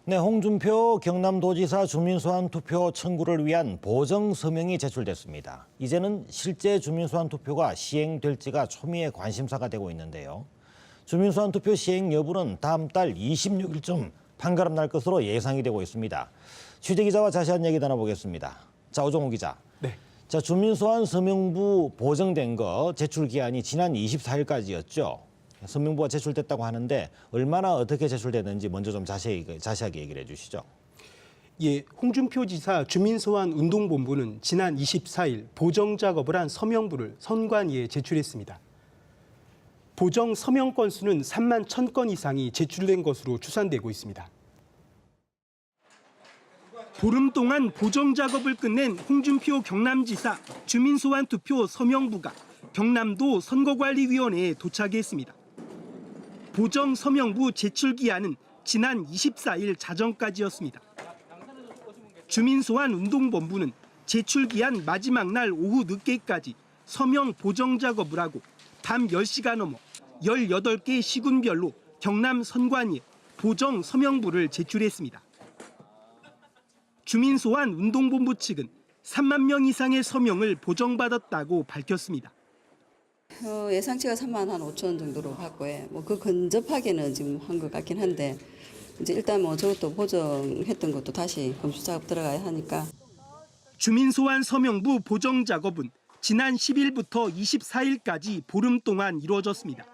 네, 홍준표 경남도지사 주민소환 투표 청구를 위한 보정 서명이 제출됐습니다. 이제는 실제 주민소환 투표가 시행될지가 초미의 관심사가 되고 있는데요. 주민소환 투표 시행 여부는 다음 달 26일쯤 판가름 날 것으로 예상이 되고 있습니다. 취재기자와 자세한 얘기 나눠보겠습니다. 자, 오종우 기자. 네. 자, 주민소환 서명부 보정된 거 제출 기한이 지난 24일까지였죠. 서명부가 제출됐다고 하는데 얼마나 어떻게 제출됐는지 먼저 좀 자세하게 얘기를 해주시죠. 예, 홍준표 지사 주민소환 운동본부는 지난 24일 보정 작업을 한 서명부를 선관위에 제출했습니다. 보정 서명 건수는 3만 1,000건 이상이 제출된 것으로 추산되고 있습니다. 보름 동안 보정 작업을 끝낸 홍준표 경남지사 주민소환 투표 서명부가 경남도 선거관리위원회에 도착했습니다. 보정 서명부 제출 기한은 지난 24일 자정까지였습니다. 주민소환 운동본부는 제출 기한 마지막 날 오후 늦게까지 서명 보정 작업을 하고 밤 10시가 넘어 18개 시군별로 경남 선관위에 보정 서명부를 제출했습니다. 주민소환 운동본부 측은 3만 명 이상의 서명을 보정받았다고 밝혔습니다. 예상치가 3만 한 5천 정도로 받고요. 그 근접하게는 지금 한 것 같긴 한데 이제 일단 저것도 보정했던 것도 다시 검수 작업 들어가야 하니까. 주민소환 서명부 보정 작업은 지난 10일부터 24일까지 보름 동안 이루어졌습니다.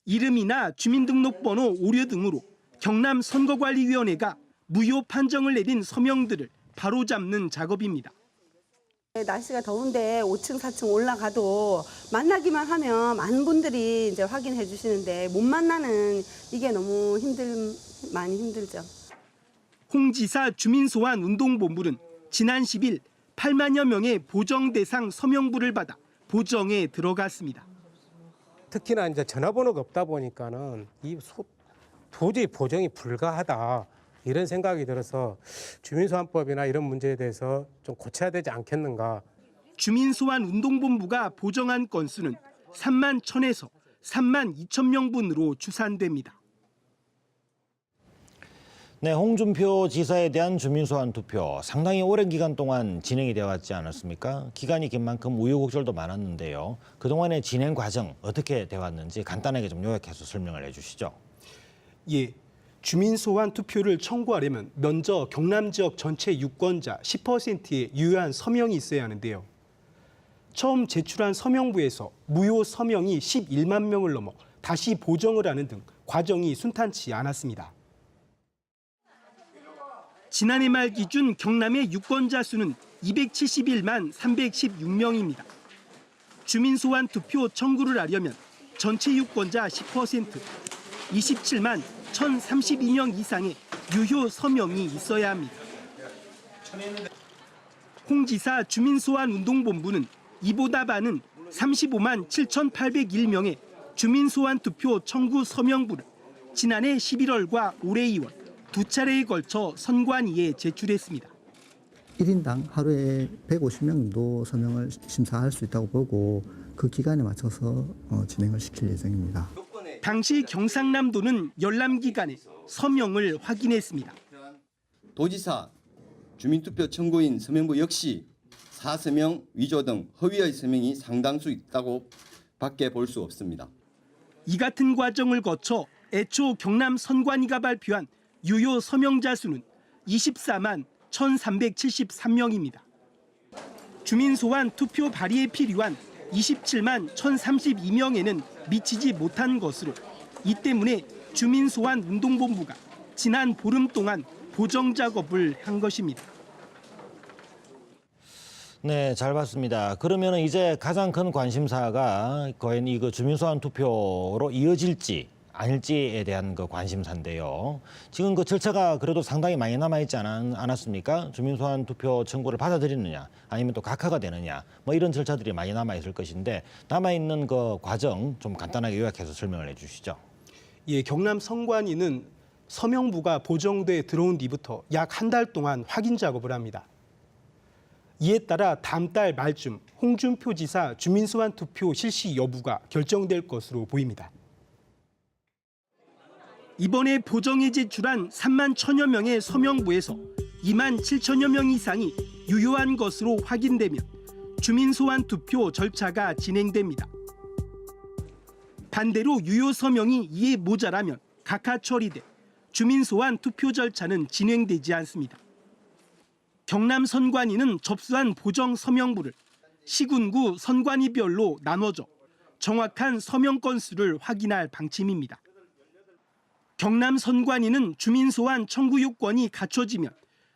이름이나 주민등록번호 오류 등으로 경남 선거관리위원회가 무효 판정을 내린 서명들을 바로잡는 작업입니다. 날씨가 더운데 5층, 4층 올라가도 만나기만 하면 많은 분들이 이제 확인해 주시는데 못 만나는 이게 너무 많이 힘들죠. 홍 지사 주민소환 운동본부는 지난 10일 8만여 명의 보정 대상 서명부를 받아 보정에 들어갔습니다. 특히나 이제 전화번호가 없다 보니까는 도저히 보정이 불가하다. 이런 생각이 들어서 주민소환법이나 이런 문제에 대해서 좀 고쳐야 되지 않겠는가. 주민소환 운동본부가 보정한 건수는 3만 1,000에서 3만 2천 명분으로 추산됩니다. 네, 홍준표 지사에 대한 주민소환 투표 상당히 오랜 기간 동안 진행이 되어 왔지 않았습니까? 기간이 긴 만큼 우여곡절도 많았는데요. 그동안의 진행 과정 어떻게 되어 왔는지 간단하게 좀 요약해서 설명을 해주시죠. 예. 주민소환 투표를 청구하려면 먼저 경남 지역 전체 유권자 10%의 유효한 서명이 있어야 하는데요. 처음 제출한 서명부에서 무효 서명이 11만 명을 넘어 다시 보정을 하는 등 과정이 순탄치 않았습니다. 지난해 말 기준 경남의 유권자 수는 271만 316명입니다. 주민소환 투표 청구를 하려면 전체 유권자 10%, 27만 1,032명 이상의 유효 서명이 있어야 합니다. 홍 지사 주민소환 운동본부는 이보다 많은 35만 7,801명의 주민소환 투표 청구 서명부를 지난해 11월과 올해 2월 두 차례에 걸쳐 선관위에 제출했습니다. 1인당 하루에 150명 정도 서명을 심사할 수 있다고 보고 그 기간에 맞춰서 진행을 시킬 예정입니다. 당시 경상남도는 열람기간에 서명을 확인했습니다. 도지사, 주민투표 청구인 서명부 역시 사서명, 위조 등 허위의 서명이 상당수 있다고 밖에 볼 수 없습니다. 이 같은 과정을 거쳐 애초 경남 선관위가 발표한 유효 서명자 수는 24만 1,373명입니다. 주민소환 투표 발의에 필요한 27만 1,032명에는 미치지 못한 것으로 이 때문에 주민소환 운동본부가 지난 보름 동안 보정 작업을 한 것입니다. 네, 잘 봤습니다. 그러면 이제 가장 큰 관심사가 과연 이거 주민소환 투표로 이어질지 아닐지에 대한 그 관심사인데요. 지금 그 절차가 그래도 상당히 많이 남아있지 않았습니까? 주민소환 투표 청구를 받아들이느냐 아니면 또 각하가 되느냐 뭐 이런 절차들이 많이 남아있을 것인데 남아있는 그 과정 좀 간단하게 요약해서 설명을 해주시죠. 예, 경남 선관위는 서명부가 보정돼 들어온 뒤부터 약 한 달 동안 확인 작업을 합니다. 이에 따라 다음 달 말쯤 홍준표 지사 주민소환 투표 실시 여부가 결정될 것으로 보입니다. 이번에 보정에 제출한 3만 1천여 명의 서명부에서 2만 7천여 명 이상이 유효한 것으로 확인되면 주민소환 투표 절차가 진행됩니다. 반대로 유효 서명이 이에 모자라면 각하 처리돼 주민소환 투표 절차는 진행되지 않습니다. 경남 선관위는 접수한 보정 서명부를 시군구 선관위별로 나눠줘 정확한 서명 건수를 확인할 방침입니다. 경남 선관위는 주민소환 청구 요건이 갖춰지면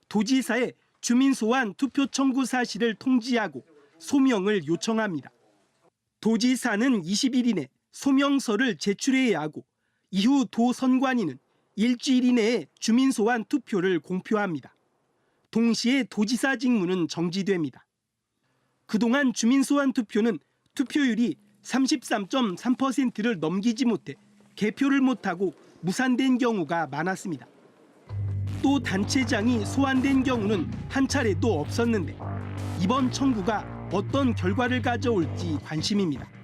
도지사에 주민소환 투표 청구 사실을 통지하고 소명을 요청합니다. 도지사는 20일 이내 소명서를 제출해야 하고 이후 도 선관위는 일주일 이내에 주민소환 투표를 공표합니다. 동시에 도지사 직무는 정지됩니다. 그동안 주민소환 투표는 투표율이 33.3%를 넘기지 못해 개표를 못하고 무산된 경우가 많았습니다. 또 단체장이 소환된 경우는 한 차례도 없었는데 이번 청구가 어떤 결과를 가져올지 관심입니다.